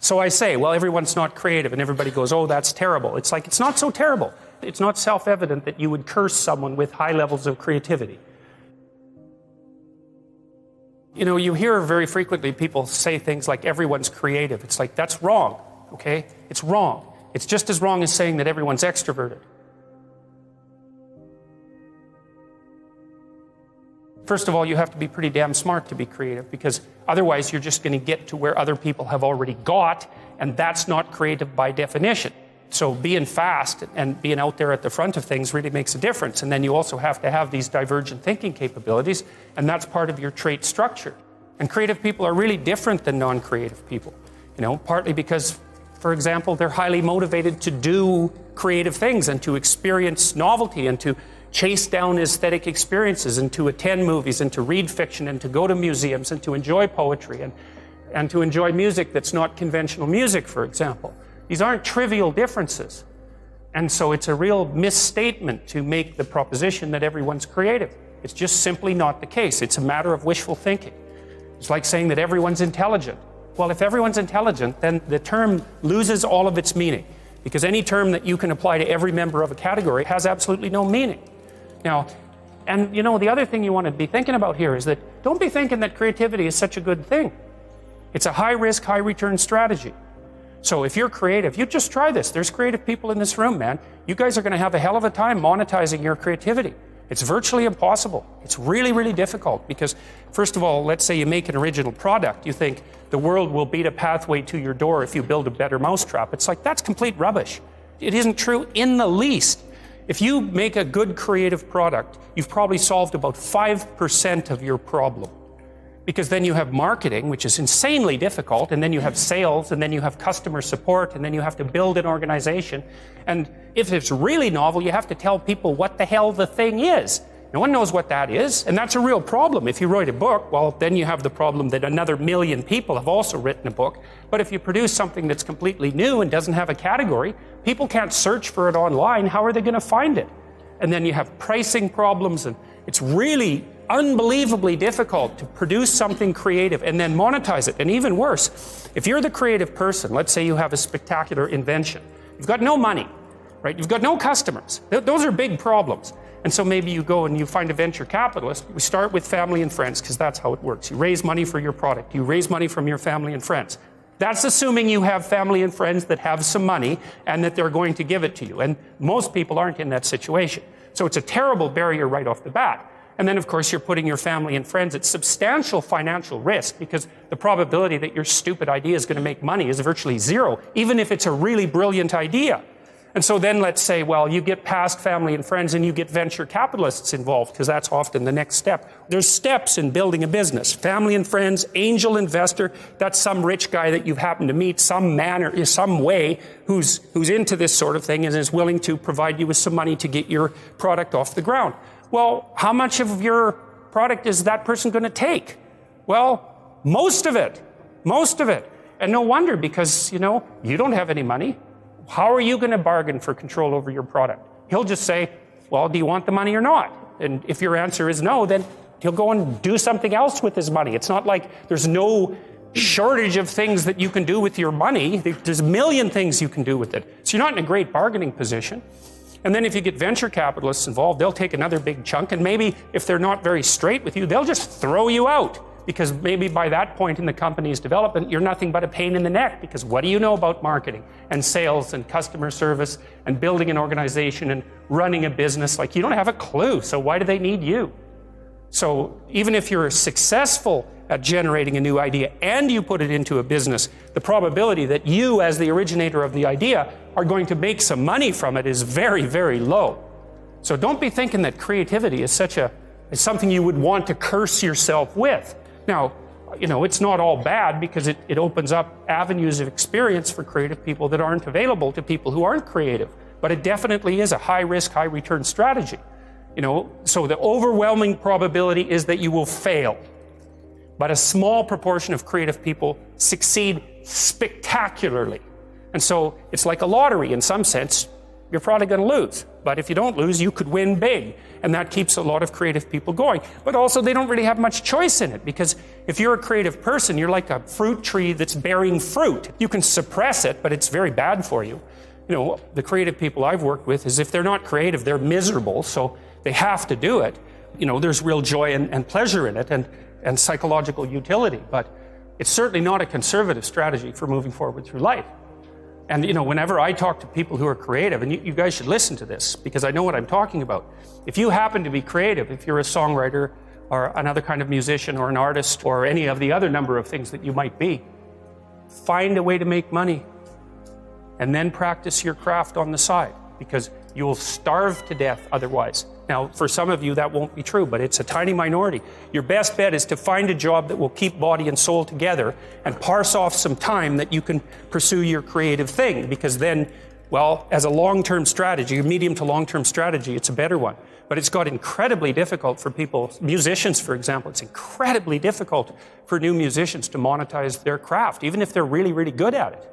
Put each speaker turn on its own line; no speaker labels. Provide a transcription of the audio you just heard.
So I say, well, everyone's not creative, and everybody goes, oh, that's terrible. It's like, it's not so terrible. It's not self-evident that you would curse someone with high levels of creativity. You know, you hear very frequently people say things like everyone's creative. It's like, that's wrong, okay? It's wrong. It's just as wrong as saying that everyone's extroverted. First of all, you have to be pretty damn smart to be creative, because otherwise you're just going to get to where other people have already got, and that's not creative by definition. So being fast and being out there at the front of things really makes a difference. And then you also have to have these divergent thinking capabilities, and that's part of your trait structure. And creative people are really different than non-creative people, you know, partly because, for example, they're highly motivated to do creative things and to experience novelty and to chase down aesthetic experiences and to attend movies and to read fiction and to go to museums and to enjoy poetry and to enjoy music that's not conventional music, for example. These aren't trivial differences. And so it's a real misstatement to make the proposition that everyone's creative. It's just simply not the case. It's a matter of wishful thinking. It's like saying that everyone's intelligent. Well, if everyone's intelligent, then the term loses all of its meaning, because any term that you can apply to every member of a category has absolutely no meaning. Now, and you know, the other thing you want to be thinking about here is that don't be thinking that creativity is such a good thing. It's a high-risk, high-return strategy. So if you're creative, you just try this. There's creative people in this room, man. You guys are going to have a hell of a time monetizing your creativity. It's virtually impossible. It's really, really difficult because, first of all, let's say you make an original product. You think the world will beat a pathway to your door if you build a better mousetrap. It's like, that's complete rubbish. It isn't true in the least. If you make a good creative product, you've probably solved about 5% of your problem. Because then you have marketing, which is insanely difficult, and then you have sales, and then you have customer support, and then you have to build an organization. And if it's really novel, you have to tell people what the hell the thing is. No one knows what that is, and that's a real problem. If you write a book, well, then you have the problem that another million people have also written a book. But if you produce something that's completely new and doesn't have a category, people can't search for it online. How are they going to find it? And then you have pricing problems, and it's really unbelievably difficult to produce something creative and then monetize it. And even worse, if you're the creative person, let's say you have a spectacular invention, you've got no money, right? You've got no customers. Those are big problems. And so maybe you go and you find a venture capitalist. We start with family and friends, because that's how it works. You raise money for your product. You raise money from your family and friends. That's assuming you have family and friends that have some money and that they're going to give it to you. And most people aren't in that situation. So it's a terrible barrier right off the bat. And then, of course, you're putting your family and friends at substantial financial risk, because the probability that your stupid idea is going to make money is virtually zero, even if it's a really brilliant idea. And so then let's say, well, you get past family and friends and you get venture capitalists involved, because that's often the next step. There's steps in building a business. Family and friends, angel investor, that's some rich guy that you've happened to meet, some man or some way, who's into this sort of thing and is willing to provide you with some money to get your product off the ground. Well, how much of your product is that person going to take? Well, most of it. Most of it. And no wonder, because, you know, you don't have any money. How are you going to bargain for control over your product? He'll just say, well, do you want the money or not? And if your answer is no, then he'll go and do something else with his money. It's not like there's no shortage of things that you can do with your money. There's a million things you can do with it. So you're not in a great bargaining position. And then if you get venture capitalists involved, they'll take another big chunk, and maybe if they're not very straight with you, they'll just throw you out, because maybe by that point in the company's development, you're nothing but a pain in the neck, because what do you know about marketing and sales and customer service and building an organization and running a business? Like, you don't have a clue, so why do they need you? So even if you're successful at generating a new idea and you put it into a business, the probability that you, as the originator of the idea, are going to make some money from it is very, very low. So don't be thinking that creativity is something you would want to curse yourself with. Now, you know, it's not all bad, because it opens up avenues of experience for creative people that aren't available to people who aren't creative. But it definitely is a high-risk, high-return strategy. You know, so the overwhelming probability is that you will fail. But a small proportion of creative people succeed spectacularly. And so it's like a lottery in some sense. You're probably going to lose. But if you don't lose, you could win big. And that keeps a lot of creative people going. But also, they don't really have much choice in it, because if you're a creative person, you're like a fruit tree that's bearing fruit. You can suppress it, but it's very bad for you. You know, the creative people I've worked with is if they're not creative, they're miserable, so they have to do it. You know, there's real joy and pleasure in it and psychological utility, but it's certainly not a conservative strategy for moving forward through life. And, you know, whenever I talk to people who are creative, and you guys should listen to this because I know what I'm talking about. If you happen to be creative, if you're a songwriter or another kind of musician or an artist or any of the other number of things that you might be, find a way to make money and then practice your craft on the side, because you will starve to death otherwise. Now, for some of you, that won't be true, but it's a tiny minority. Your best bet is to find a job that will keep body and soul together and parse off some time that you can pursue your creative thing, because then, well, as a long-term strategy, a medium to long-term strategy, it's a better one. But it's got incredibly difficult for people, musicians, for example, it's incredibly difficult for new musicians to monetize their craft, even if they're really, really good at it.